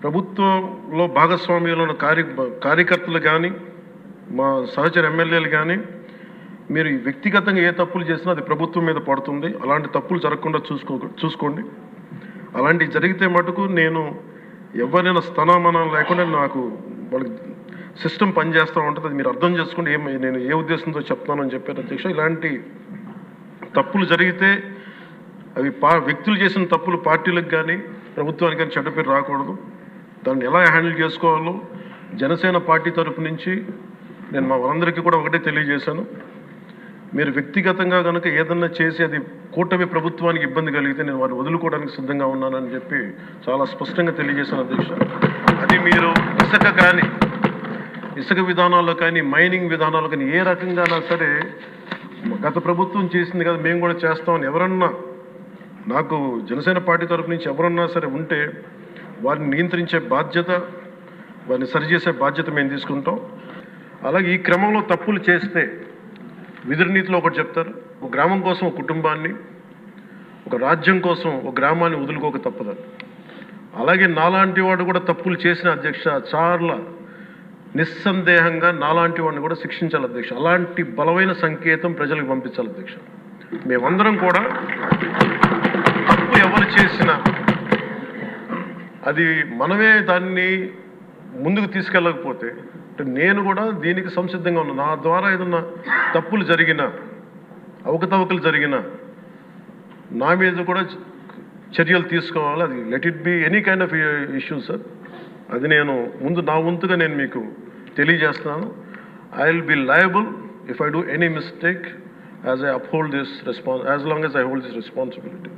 ప్రభుత్వంలో భాగస్వామ్యంలో ఉన్న కార్యకర్తలు కానీ, మా సహచర ఎమ్మెల్యేలు కానీ, మీరు వ్యక్తిగతంగా ఏ తప్పులు చేసినా అది ప్రభుత్వం మీద పడుతుంది. అలాంటి తప్పులు జరగకుండా చూసుకోండి. అలాంటివి జరిగితే మటుకు నేను ఎవరైనా స్థనామనం లేకుండా నాకు వాళ్ళకి సిస్టమ్ పనిచేస్తూ ఉంటుంది. అది మీరు అర్థం చేసుకోండి. నేను ఏ ఉద్దేశంతో చెప్తానని చెప్పారు అధ్యక్ష. ఇలాంటి తప్పులు జరిగితే అవి వ్యక్తులు చేసిన తప్పులు పార్టీలకు కానీ ప్రభుత్వానికి కానీ చెడ్డ పేరు రాకూడదు. దాన్ని ఎలా హ్యాండిల్ చేసుకోవాలో జనసేన పార్టీ తరపు నుంచి నేను మా వాళ్ళందరికీ కూడా ఒకటే తెలియజేశాను. మీరు వ్యక్తిగతంగా కనుక ఏదన్నా చేసి అది కూటమి ప్రభుత్వానికి ఇబ్బంది కలిగితే నేను వారిని వదులుకోవడానికి సిద్ధంగా ఉన్నానని చెప్పి చాలా స్పష్టంగా తెలియజేశాను అధ్యక్ష. అది మీరు ఇసుక విధానాల్లో కానీ, మైనింగ్ విధానాల్లో కానీ ఏ రకంగానా సరే గత ప్రభుత్వం చేసింది కదా మేము కూడా చేస్తామని ఎవరన్నా నాకు జనసేన పార్టీ తరపు నుంచి ఎవరన్నా సరే ఉంటే వారిని నియంత్రించే బాధ్యత, వారిని సరిచేసే బాధ్యత మేము తీసుకుంటాం. అలాగే ఈ క్రమంలో తప్పులు చేస్తే విధునీతిలో ఒకటి చెప్తారు, ఒక గ్రామం కోసం ఒక కుటుంబాన్ని, ఒక రాజ్యం కోసం ఒక గ్రామాన్ని వదులుకోక తప్పదని. అలాగే నాలాంటి వాడు కూడా తప్పులు చేసిన అధ్యక్ష చాలా నిస్సందేహంగా నాలాంటి వాడిని కూడా శిక్షించాలి అధ్యక్ష. అలాంటి బలమైన సంకేతం ప్రజలకు పంపించాలి అధ్యక్ష. మేమందరం కూడా తప్పు ఎవరు చేసినా అది మనమే దాన్ని ముందుకు తీసుకెళ్ళకపోతే నేను కూడా దీనికి సంసిద్ధంగా ఉన్నాను. నా ద్వారా ఏదన్నా తప్పులు జరిగినా, అవకతవకలు జరిగినా నా మీద కూడా చర్యలు తీసుకోవాలి. అది let it be any kind of issue sir. అది నేను నా వంతుగా నేను మీకు తెలియజేస్తున్నాను. I will be liable if I do any mistake as I uphold this as long as I hold this responsibility.